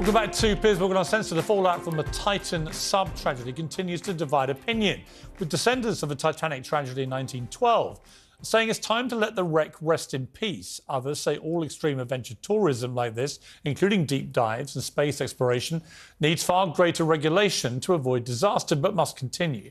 Welcome back to Piers Morgan Uncensored. The fallout from the Titan sub-tragedy continues to divide opinion, with descendants of the Titanic tragedy in 1912 saying it's time to let the wreck rest in peace. Others say all extreme adventure tourism like this, including deep dives and space exploration, needs far greater regulation to avoid disaster, but must continue.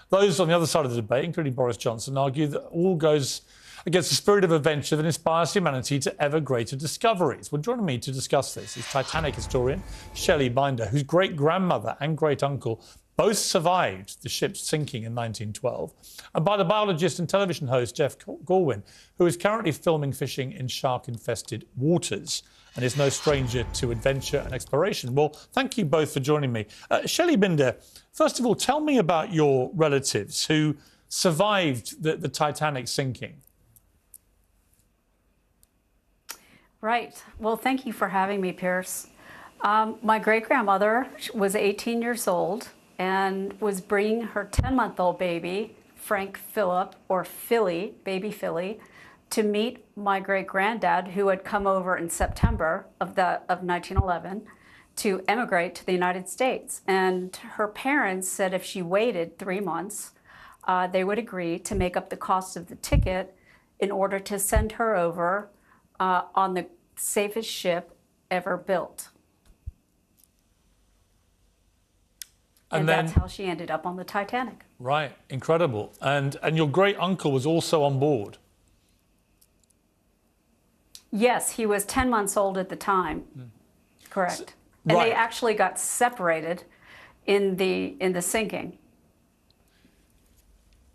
Those on the other side of the debate, including Boris Johnson, argue that all goes against the spirit of adventure that inspires humanity to ever greater discoveries. Well, joining me to discuss this is Titanic historian Shelley Binder, whose great-grandmother and great-uncle both survived the ship's sinking in 1912, and by the biologist and television host Jeff Galwin, who is currently filming fishing in shark-infested waters and is no stranger to adventure and exploration. Well, thank you both for joining me. Shelley Binder, first of all, tell me about your relatives who survived the Titanic sinking. Right. Well, thank you for having me, Piers. My great-grandmother was 18 years old and was bringing her 10-month-old baby, Frank Philip, or Philly, baby Philly, to meet my great-granddad, who had come over in September of 1911 to emigrate to the United States. And her parents said if she waited 3 months, they would agree to make up the cost of the ticket in order to send her over on the safest ship ever built. And that's how she ended up on the Titanic. Right, incredible. And your great uncle was also on board. Yes, he was 10 months old at the time. Correct. And right. They actually got separated in the sinking.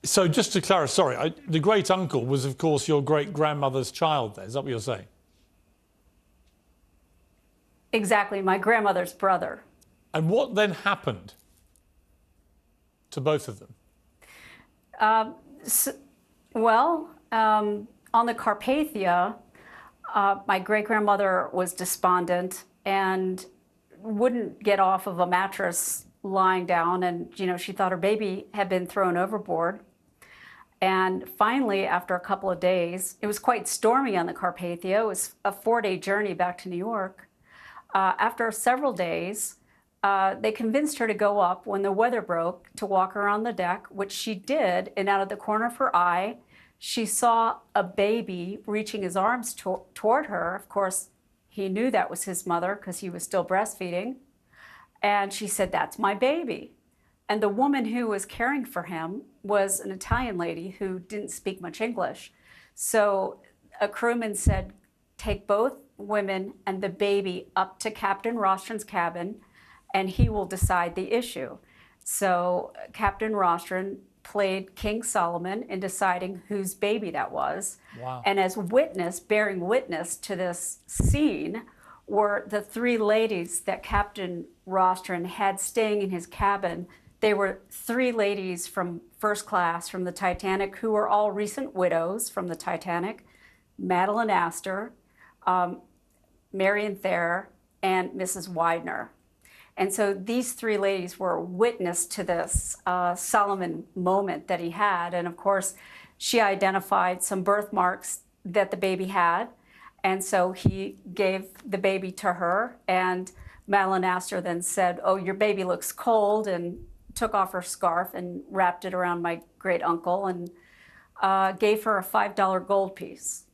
So just to clarify, sorry, the great uncle was, of course, your great grandmother's child there. Is that what you're saying? Exactly, my grandmother's brother. And what then happened to both of them? On the Carpathia, my great-grandmother was despondent and wouldn't get off of a mattress lying down, and she thought her baby had been thrown overboard. And finally, after a couple of days, it was quite stormy on the Carpathia. It was a 4-day journey back to New York. After several days, they convinced her to go up when the weather broke to walk around the deck, which she did, and out of the corner of her eye, she saw a baby reaching his arms toward her. Of course, he knew that was his mother because he was still breastfeeding. And she said, "That's my baby." And the woman who was caring for him was an Italian lady who didn't speak much English. So a crewman said, "Take both women and the baby up to Captain Rostron's cabin, and he will decide the issue." So Captain Rostron played King Solomon in deciding whose baby that was. Wow. And as bearing witness to this scene, were the 3 ladies that Captain Rostron had staying in his cabin. They were 3 ladies from first class from the Titanic who were all recent widows from the Titanic: Madeline Astor, Marion Thayer, and Mrs. Widener. And so these 3 ladies were witness to this Solomon moment that he had. And of course, she identified some birthmarks that the baby had. And so he gave the baby to her. And Madeline Astor then said, "Oh, your baby looks cold," and took off her scarf and wrapped it around my great uncle and gave her a $5 gold piece.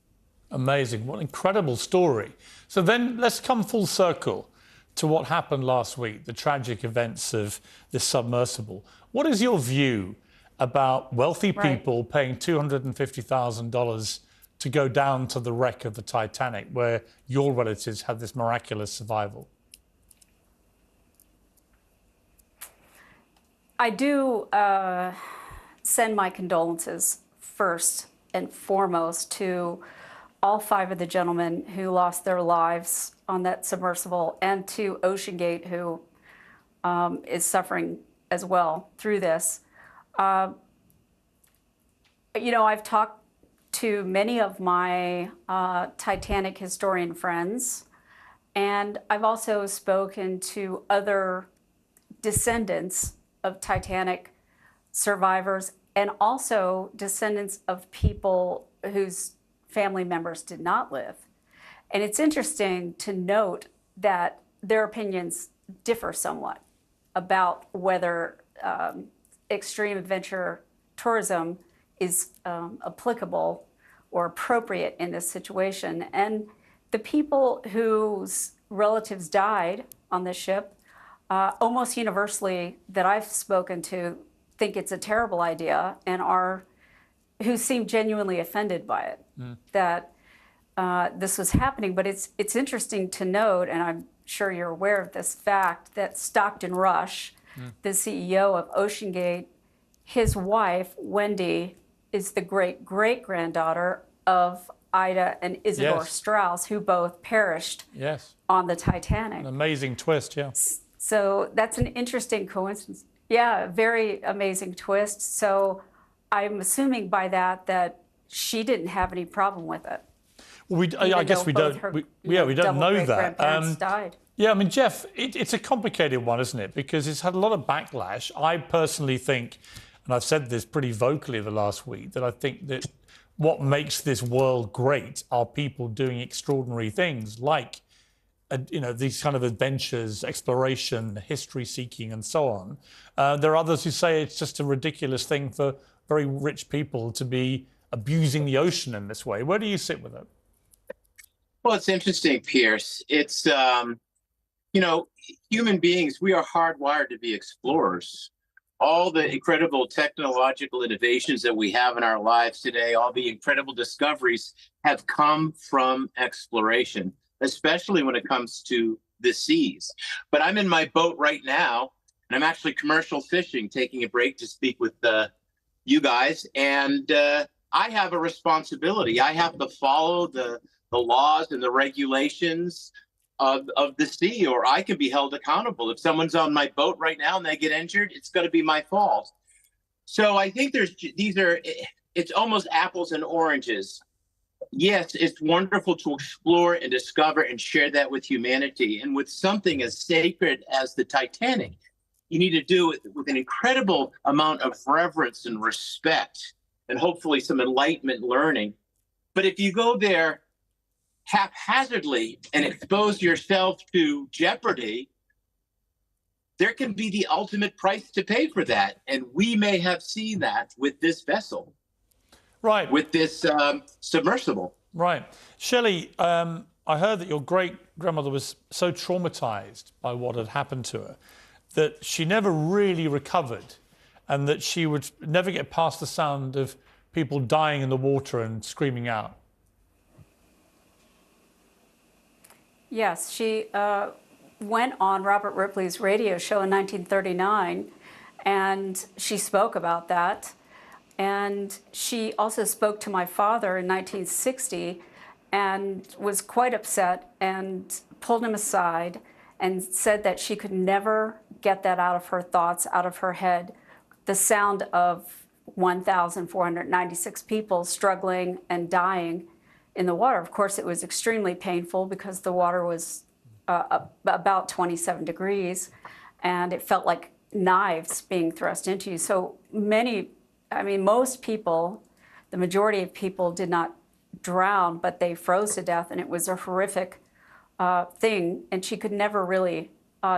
Amazing. What an incredible story. So then let's come full circle to what happened last week, the tragic events of this submersible. What is your view about wealthy people paying $250,000 to go down to the wreck of the Titanic, where your relatives had this miraculous survival? I do send my condolences first and foremost to all 5 of the gentlemen who lost their lives on that submersible, and to OceanGate, who is suffering as well through this. I've talked to many of my Titanic historian friends, and I've also spoken to other descendants of Titanic survivors, and also descendants of people whose family members did not live. And it's interesting to note that their opinions differ somewhat about whether extreme adventure tourism is applicable or appropriate in this situation. And the people whose relatives died on the ship, almost universally that I've spoken to, think it's a terrible idea and who seem genuinely offended by it, that this was happening. But it's interesting to note, and I'm sure you're aware of this fact, that Stockton Rush, the CEO of OceanGate, his wife, Wendy, is the great-great-granddaughter of Ida and Isidore Strauss, who both perished on the Titanic. An amazing twist, yeah. So that's an interesting coincidence. Yeah, a very amazing twist. So I'm assuming by that she didn't have any problem with it. Well, I guess we don't. We don't know that. Died. Yeah, I mean, Jeff, it's a complicated one, isn't it? Because it's had a lot of backlash. I personally think, and I've said this pretty vocally the last week, that I think that what makes this world great are people doing extraordinary things like, these kind of adventures, exploration, history seeking, and so on. There are others who say it's just a ridiculous thing for very rich people to be abusing the ocean in this way. Where do you sit with it? Well, it's interesting, Piers. It's, human beings, we are hardwired to be explorers. All the incredible technological innovations that we have in our lives today, all the incredible discoveries have come from exploration, especially when it comes to the seas. But I'm in my boat right now, and I'm actually commercial fishing, taking a break to speak with you guys. And I have a responsibility. I have to follow the laws and the regulations of the sea, or I can be held accountable. If someone's on my boat right now and they get injured, it's going to be my fault. So I think it's almost apples and oranges. Yes, it's wonderful to explore and discover and share that with humanity. And with something as sacred as the Titanic, you need to do it with an incredible amount of reverence and respect, and hopefully some enlightenment learning. But if you go there haphazardly and expose yourself to jeopardy, there can be the ultimate price to pay for that. And we may have seen that with this vessel. Right. With this submersible. Right. Shelley, I heard that your great-grandmother was so traumatized by what had happened to her that she never really recovered, and that she would never get past the sound of people dying in the water and screaming out. Yes, she went on Robert Ripley's radio show in 1939, and she spoke about that. And she also spoke to my father in 1960 and was quite upset and pulled him aside and said that she could never get that out of her thoughts, out of her head, the sound of 1,496 people struggling and dying in the water. Of course, it was extremely painful because the water was about 27 degrees, and it felt like knives being thrust into you. So most people, the majority of people did not drown, but they froze to death, and it was a horrific thing, and she could never really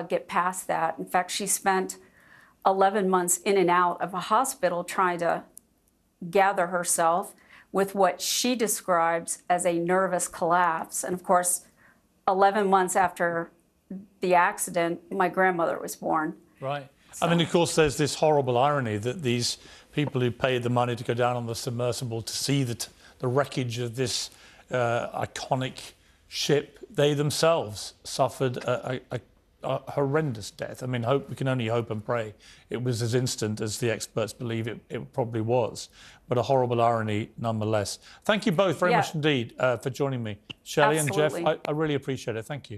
get past that. In fact, she spent 11 months in and out of a hospital trying to gather herself with what she describes as a nervous collapse. And of course, 11 months after the accident, my grandmother was born. Right. So. I mean, of course, there's this horrible irony that these people who paid the money to go down on the submersible to see the wreckage of this iconic ship, they themselves suffered a horrendous death. I mean, we can only hope and pray it was as instant as the experts believe it probably was, but a horrible irony nonetheless. Thank you both very much indeed for joining me. Shelley and Jeff, I really appreciate it. Thank you.